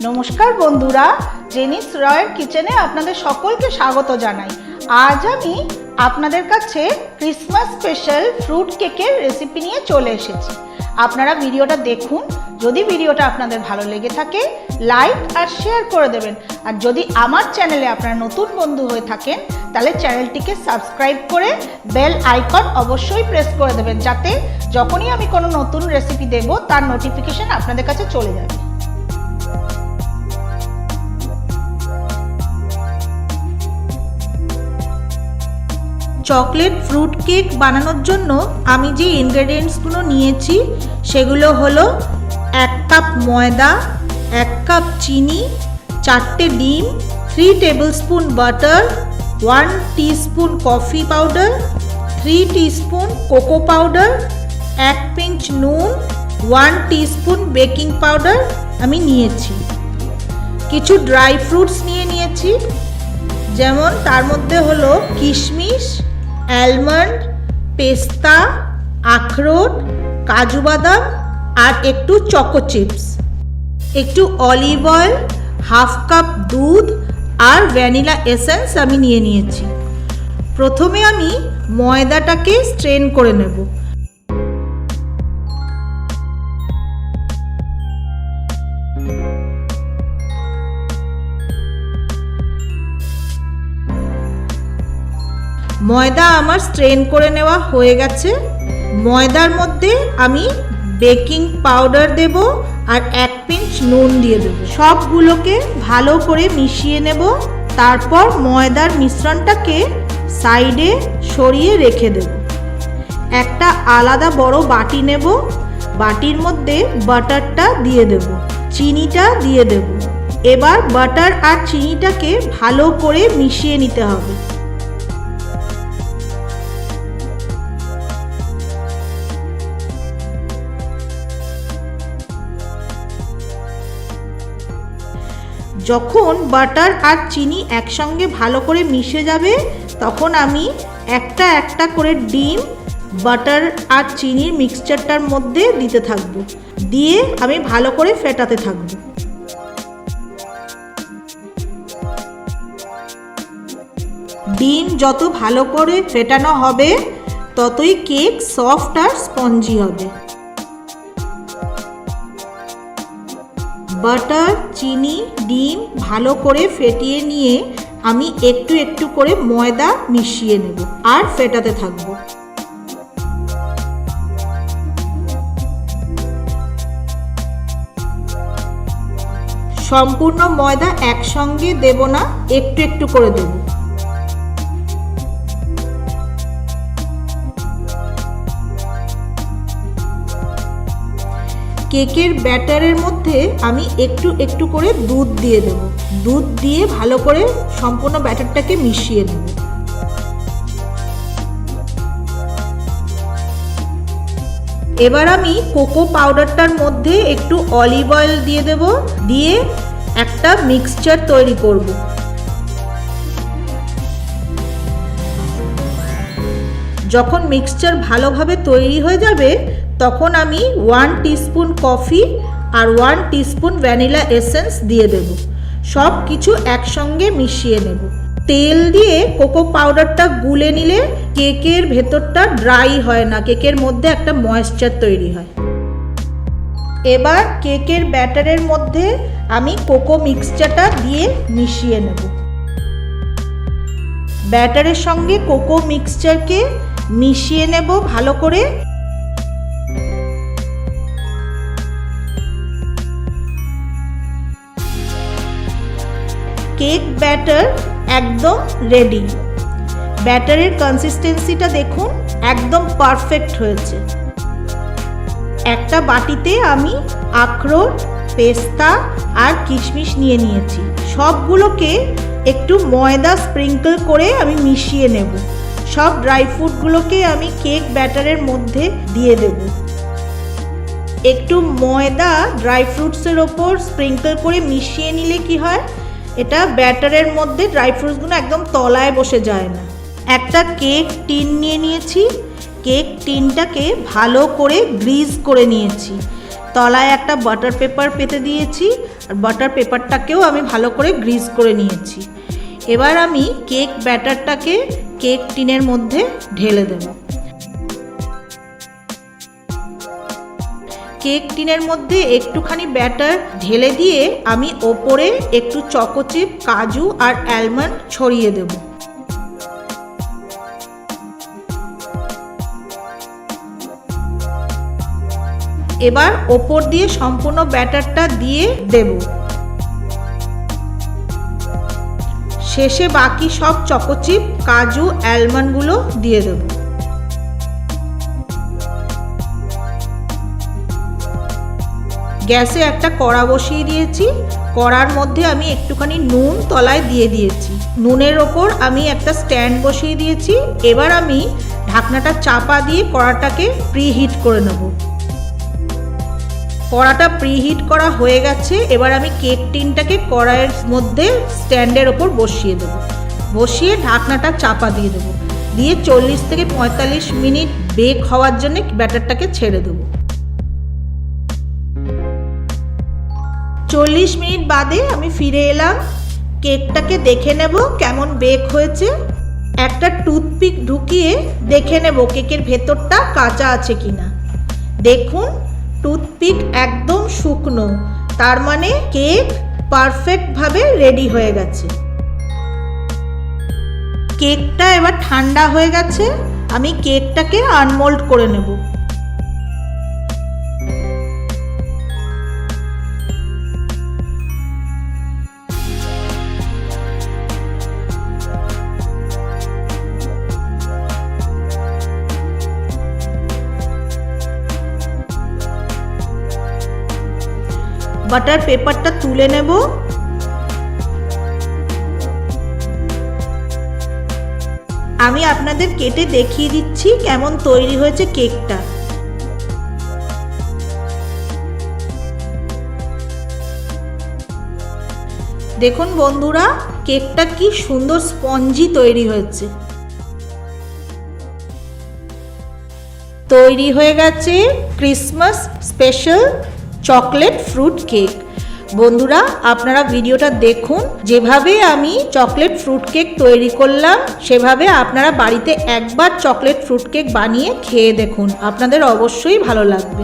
নমস্কার বন্ধুরা, জেনিস রয়ের কিচেনে আপনাদের সকলকে স্বাগত জানাই। আজ আমি আপনাদের কাছে ক্রিসমাস স্পেশাল ফ্রুট কেকের রেসিপি নিয়ে চলে এসেছি। আপনারা ভিডিওটা দেখুন। যদি ভিডিওটা আপনাদের ভালো লেগে থাকে লাইক আর শেয়ার করে দেবেন। আর যদি আমার চ্যানেলে আপনারা নতুন বন্ধু হয়ে থাকেন তাহলে চ্যানেলটিকে সাবস্ক্রাইব করে বেল আইকন অবশ্যই প্রেস করে দেবেন, যাতে যখনই আমি কোনো নতুন রেসিপি দেব তার নোটিফিকেশন আপনাদের কাছে চলে যাবে। চকলেট ফ্রুট কেক বানানোর জন্য আমি যে ইনগ্রেডিয়েন্টসগুলো নিয়েছি সেগুলো হলো 1 কাপ ময়দা, 1 কাপ চিনি, 4টে ডিম, 3 tablespoon butter, 1 teaspoon coffee powder, 3 teaspoon cocoa powder, 1 pinch নুন, 1 টিস্পুন বেকিং পাউডার আমি নিয়েছি। কিছু ড্রাই ফ্রুটস নিয়েছি, যেমন তার মধ্যে হলো কিশমিশ, অ্যালমন্ড, পেস্তা, আখরোট, কাজু বাদাম আর একটু চকো চিপস, একটু অলিভ অয়েল, হাফ কাপ দুধ আর ভ্যানিলা এসেন্স আমি নিয়েছি। প্রথমে আমি ময়দাটাকে স্ট্রেন করে নেব। ময়দা আমার স্ট্রেন করে নেওয়া হয়ে গেছে। ময়দার মধ্যে আমি বেকিং পাউডার দেব আর 1 পিঞ্চ নুন দিয়ে দেব। সবগুলোকে ভালো করে মিশিয়ে নেব। তারপর ময়দার মিশ্রণটাকে সাইডে সরিয়ে রেখে দেব। একটা আলাদা বড় বাটি নেব। বাটির মধ্যে বাটারটা দিয়ে দেব, চিনিটা দিয়ে দেব। এবার বাটার আর চিনিটাকে ভালো করে মিশিয়ে নিতে হবে। যখন বাটার আর চিনি একসঙ্গে ভালো করে মিশে যাবে তখন আমি একটা একটা করে ডিম বাটার আর চিনির মিক্সচারটার মধ্যে দিতে থাকব। দিয়ে আমি ভালো করে ফেটাতে থাকব। ডিম যত ভালো করে ফেটানো হবে ততই কেক সফট আর স্পঞ্জি হবে। বাটার, চিনি, ডিম ভালো করে ফেটিয়ে নিয়ে আমি একটু একটু করে ময়দা মিশিয়ে নেব আর ফেটাতে থাকব। সম্পূর্ণ ময়দা একসঙ্গে দেব না, একটু একটু করে দেব। কেকের ব্যাটারের মধ্যে আমি একটু একটু করে দুধ দিয়ে দেব। দুধ দিয়ে ভালো করে সম্পূর্ণ ব্যাটারটাকে মিশিয়ে নেব। এবার আমি কোকো পাউডারটার মধ্যে একটু অলিভ অয়েল দিয়ে দেব। দিয়ে একটা মিক্সচার তৈরি করব। যখন মিক্সচার ভালোভাবে তৈরি হয়ে যাবে তখন আমি 1 টিস্পুন কফি আর 1 টিস্পুন ভ্যানিলা এসেন্স দিয়ে দেব। সব কিছু একসঙ্গে মিশিয়ে নেব। তেল দিয়ে কোকো পাউডারটা গুলে নিলে কেকের ভেতরটা ড্রাই হয় না, কেকের মধ্যে একটা ময়েশ্চার তৈরি হয়। এবার কেকের ব্যাটারের মধ্যে আমি কোকো মিক্সচারটা দিয়ে মিশিয়ে নেব। ব্যাটারের সঙ্গে কোকো মিক্সচারকে মিশিয়ে নেব ভালো করে। কেক ব্যাটার একদম রেডি। ব্যাটারের কনসিস্টেন্সিটা দেখুন, একদম পারফেক্ট হয়েছে। একটা বাটিতে আমি আখরোট, পেস্তা আর কিশমিশ নিয়েছি। সবগুলোকে একটু ময়দা স্প্রিঙ্কল করে আমি মিশিয়ে নেব। সব ড্রাই ফ্রুটগুলোকে আমি কেক ব্যাটারের মধ্যে দিয়ে দেব। একটু ময়দা ড্রাই ফ্রুটসের ওপর স্প্রিঙ্কল করে মিশিয়ে নিলে কি হয়, এটা ব্যাটারের মধ্যে ড্রাই ফ্রুটসগুলো একদম তলায় বসে যায় না। একটা কেক টিন নিয়েছি। কেক টিনটাকে ভালো করে গ্রিজ করে নিয়েছি। তলায় একটা বাটার পেপার পেতে দিয়েছি আর বাটার পেপারটাকেও আমি ভালো করে গ্রিস করে নিয়েছি। এবার আমি কেক ব্যাটারটাকে কেক টিনের মধ্যে ঢেলে দেব। কেক টিনের মধ্যে একটুখানি ব্যাটার ঢেলে দিয়ে আমি ওপরে একটু চকো চিপ, কাজু আর অ্যালমন্ড ছড়িয়ে দেব। এবার ওপর দিয়ে সম্পূর্ণ ব্যাটারটা দিয়ে দেব। শেষে বাকি সব চকো চিপ, কাজু, অ্যালমন্ডগুলো দিয়ে দেব। গ্যাসে একটা কড়া বসিয়ে দিয়েছি। কড়ার মধ্যে আমি একটুখানি নুন তলায় দিয়ে দিয়েছি। নুনের ওপর আমি একটা স্ট্যান্ড বসিয়ে দিয়েছি। এবার আমি ঢাকনাটা চাপা দিয়ে কড়াটাকে প্রিহিট করে নেব। কড়াটা প্রিহিট করা হয়ে গেছে। এবার আমি কেক টিনটাকে কড়াইয়ের মধ্যে স্ট্যান্ডের ওপর বসিয়ে দেব। বসিয়ে ঢাকনাটা চাপা দিয়ে দেবো। দিয়ে 40 থেকে 45 মিনিট বেক হওয়ার জন্য ব্যাটারটাকে ছেড়ে দেবো। 40 মিনিট বাদে আমি ফিরে এলাম। কেকটাকে দেখে নেব কেমন বেক হয়েছে। একটা টুথপিক ঢুকিয়ে দেখে নেব কেকের ভেতরটা কাঁচা আছে কিনা। দেখুন টুথপিক একদম শুকনো, তার মানে কেক পারফেক্টভাবে রেডি হয়ে গেছে। কেকটা এবার ঠান্ডা হয়ে গেছে। আমি কেকটাকে আনমোল্ড করে নেব। বাটার পেপারটা তুলে নেব। আমি আপনাদের কেটে দেখিয়ে দিচ্ছি কেমন তৈরি হয়েছে কেকটা। দেখুন বন্ধুরা, কেকটা কি সুন্দর স্পঞ্জি তৈরি হয়েছে। তৈরি হয়ে গেছে Christmas special chocolate fruit cake. বন্ধুরা আপনারা ভিডিওটা দেখুন। যেভাবে আমি চকলেট ফ্রুট কেক তৈরি করলাম সেভাবে আপনারা বাড়িতে একবার চকলেট ফ্রুট কেক বানিয়ে খেয়ে দেখুন, আপনাদের অবশ্যই ভালো লাগবে।